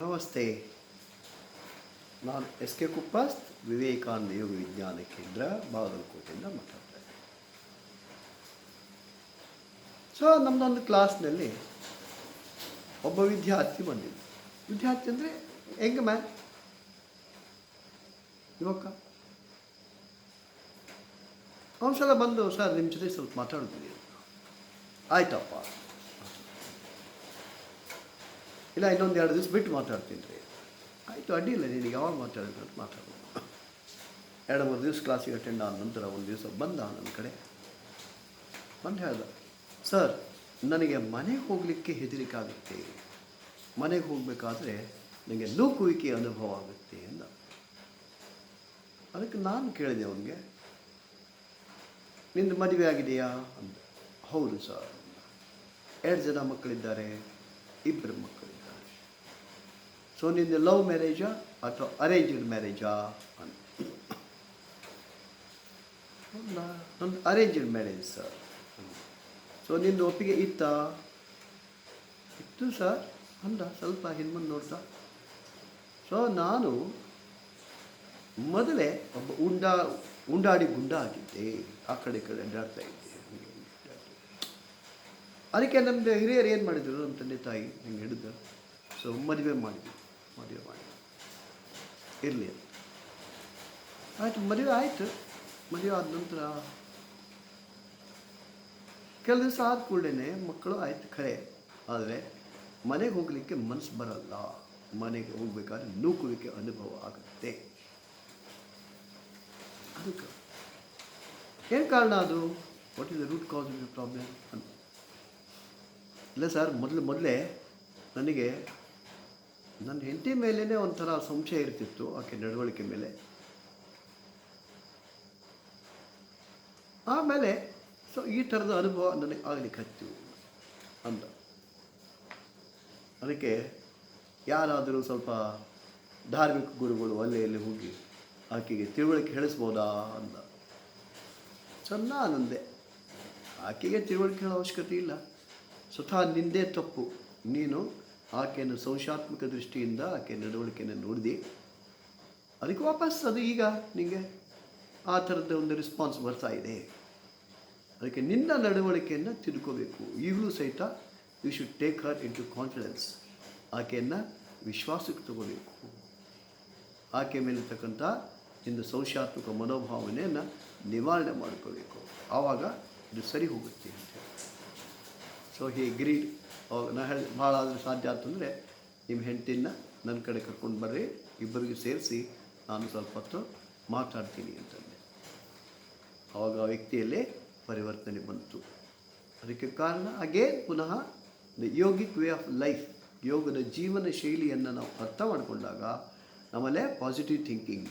ನಮಸ್ತೆ, ನಾನು S K ಕುಪ್ಪಸ್, Vivekananda ಯೋಗ ವಿಜ್ಞಾನ ಕೇಂದ್ರ, ಬಾಗಲಕೋಟೆಯಿಂದ ಮಾತಾಡ್ತಾ ಇದ್ದೀನಿ. ನಮ್ಮದೊಂದು ಕ್ಲಾಸ್ನಲ್ಲಿ ಒಬ್ಬ ವಿದ್ಯಾರ್ಥಿ ಬಂದಿದ್ದ. ವಿದ್ಯಾರ್ಥಿ ಅಂದರೆ ಹೆಂಗೆ ಮ್ಯಾನ್ ಯುವಕ. ಅವನು ಸಲ ಬಂದು, ಸರ್ ನಿಮ್ಮ ಜೊತೆ ಸ್ವಲ್ಪ ಮಾತಾಡ್ತೀನಿ. ಆಯ್ತಪ್ಪ, ಇಲ್ಲ ಇನ್ನೊಂದು 2 ದಿವಸ ಬಿಟ್ಟು ಮಾತಾಡ್ತೀನಿ ರೀ. ಆಯಿತು, ಅಡ್ಡಿಲ್ಲ, ನಿನಗೆ ಯಾವಾಗ ಮಾತಾಡಿದ್ರು ಅಂತ ಮಾತಾಡೋದು. 2-3 ದಿವಸ ಕ್ಲಾಸಿಗೆ ಅಟೆಂಡ್ ಆದ ನಂತರ ಒಂದು ದಿವಸ ಬಂದ ನನ್ನ ಕಡೆ. ಬಂದು ಹೇಳ್ದ, ಸರ್ ನನಗೆ ಮನೆಗೆ ಹೋಗಲಿಕ್ಕೆ ಹೆದರಿಕಾಗುತ್ತೆ, ಮನೆಗೆ ಹೋಗಬೇಕಾದ್ರೆ ನನಗೆ ನೂಕುವಿಕೆ ಅನುಭವ ಆಗುತ್ತೆ ಅಂದ. ಅದಕ್ಕೆ ನಾನು ಕೇಳಿದೆ ಅವನಿಗೆ, ನಿಂದು ಮದುವೆ ಆಗಿದೆಯಾ ಅಂದ. ಹೌದು ಸರ್. 2 ಜನ ಮಕ್ಕಳಿದ್ದಾರೆ, 2 ಮಕ್ಕಳಿದ್ದಾರೆ. ಸೊ ನಿಂದು ಲವ್ ಮ್ಯಾರೇಜಾ ಅಥವಾ ಅರೇಂಜ್ಡ್ ಮ್ಯಾರೇಜಾ ಅಂತ. ನಂದು ಅರೇಂಜ್ಡ್ ಮ್ಯಾರೇಜ್ ಸರ್. ಸೊ ನಿಂದು ಒಪ್ಪಿಗೆ ಇತ್ತಾ? ಇತ್ತು ಸರ್ ಅಂದ, ಸ್ವಲ್ಪ ಹಿಂದೆ ನೋಡ್ತಾ. ಸೊ ನಾನು ಮೊದಲೇ ಒಬ್ಬ ಉಂಡಾಡಿ ಗುಂಡ ಆಗಿದ್ದೆ, ಆ ಕಡೆ ಅಡ್ಡಾಡ್ತಾ ಇದ್ದೆ. ಅದಕ್ಕೆ ನಮ್ಮದು ಹಿರಿಯರು ಏನು ಮಾಡಿದರು, ನಮ್ಮ ತಂದೆ ತಾಯಿ ಹಿಂಗೆ ಹಿಡಿದು, ಸೊ ಮದುವೆ ಮಾಡಿ ಇರಲಿ. ಆಯಿತು, ಮದುವೆ ಆಯಿತು. ಮದುವೆ ಆದ ನಂತರ ಕೆಲವು ದಿವಸ ಆದ ಕೂಡಲೇ ಮಕ್ಕಳು ಆಯ್ತು ಖರೆ. ಆದರೆ ಮನೆಗೆ ಹೋಗಲಿಕ್ಕೆ ಮನಸ್ಸು ಬರಲ್ಲ, ಮನೆಗೆ ಹೋಗ್ಬೇಕಾದ್ರೆ ನೂಕುವಿಕೆ ಅನುಭವ ಆಗುತ್ತೆ. ಅದಕ್ಕೆ ಏನು ಕಾರಣ ಅದು? What is the root cause of the problem ಅಂತ. ಇಲ್ಲ ಸರ್, ಮೊದಲೇ ನನಗೆ ನನ್ನ ಹೆಂಡತಿ ಮೇಲೇ ಒಂಥರ ಸಂಶಯ ಇರ್ತಿತ್ತು, ಆಕೆ ನಡವಳಿಕೆ ಮೇಲೆ. ಆಮೇಲೆ ಸೊ ಈ ಥರದ ಅನುಭವ ನನಗೆ ಆಗಲಿಕ್ಕೆ ಹತ್ತು ಅಂದ. ಅದಕ್ಕೆ ಯಾರಾದರೂ ಸ್ವಲ್ಪ ಧಾರ್ಮಿಕ ಗುರುಗಳು ಅಲ್ಲೇ ಇಲ್ಲಿ ಹೋಗಿ ಆಕೆಗೆ ತಿಳುವಳಿಕೆ ಹೇಳಿಸ್ಬೋದಾ ಅಂದ. ನಾನಂದೆ, ಆಕೆಗೆ ತಿಳುವಳಿಕೆ ಹೇಳೋ ಅವಶ್ಯಕತೆ ಇಲ್ಲ, ಸ್ವತಃ ನಿಂದೇ ತಪ್ಪು. ನೀನು ಆಕೆಯನ್ನು ಸಂಶಯಾತ್ಮಕ ದೃಷ್ಟಿಯಿಂದ ಆಕೆ ನಡವಳಿಕೆಯನ್ನು ನೋಡಿದೆ, ಅದಕ್ಕೆ ವಾಪಸ್ ಅದು ಈಗ ನಿಮಗೆ ಆ ಥರದ ಒಂದು ರೆಸ್ಪಾನ್ಸ್ ಬರ್ತಾ ಇದೆ. ಅದಕ್ಕೆ ನಿನ್ನ ನಡವಳಿಕೆಯನ್ನು ತಿಳ್ಕೋಬೇಕು. ಈಗಲೂ ಸಹಿತ you should take her into confidence. ಆಕೆಯನ್ನು ವಿಶ್ವಾಸಕ್ಕೆ ತಗೋಬೇಕು. ಆಕೆ ಮೇಲಿರ್ತಕ್ಕಂಥ ನಿನ್ನ ಸಂಶಯಾತ್ಮಕ ಮನೋಭಾವನೆಯನ್ನು ನಿವಾರಣೆ ಮಾಡ್ಕೋಬೇಕು. ಆವಾಗ ಇದು ಸರಿ ಹೋಗುತ್ತೆ ಅಂತ ಹೇಳಿ. So he greed. ನಾ ಹೇಳಿ, ಭಾಳ ಆದರೆ ಸಾಧ್ಯ ಅಂತಂದರೆ ನಿಮ್ಮ ಹೆಂಡತಿನ ನನ್ನ ಕಡೆ ಕರ್ಕೊಂಡು ಬರ್ರಿ, ಇಬ್ಬರಿಗೂ ಸೇರಿಸಿ ನಾನು ಸ್ವಲ್ಪ ಹೊತ್ತು ಮಾತಾಡ್ತೀನಿ ಅಂತಂದೆ. ಆವಾಗ ಆ ವ್ಯಕ್ತಿಯಲ್ಲೇ ಪರಿವರ್ತನೆ ಬಂತು. ಅದಕ್ಕೆ ಕಾರಣ ಪುನಃ the yogic way of life, ಯೋಗದ ಜೀವನ ಶೈಲಿಯನ್ನು ನಾವು ಅರ್ಥ ಮಾಡಿಕೊಂಡಾಗ ನಮ್ಮಲ್ಲೇ ಪಾಸಿಟಿವ್ ಥಿಂಕಿಂಗ್,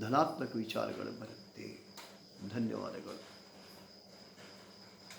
ಧನಾತ್ಮಕ ವಿಚಾರಗಳು ಬರುತ್ತೆ. ಧನ್ಯವಾದಗಳು.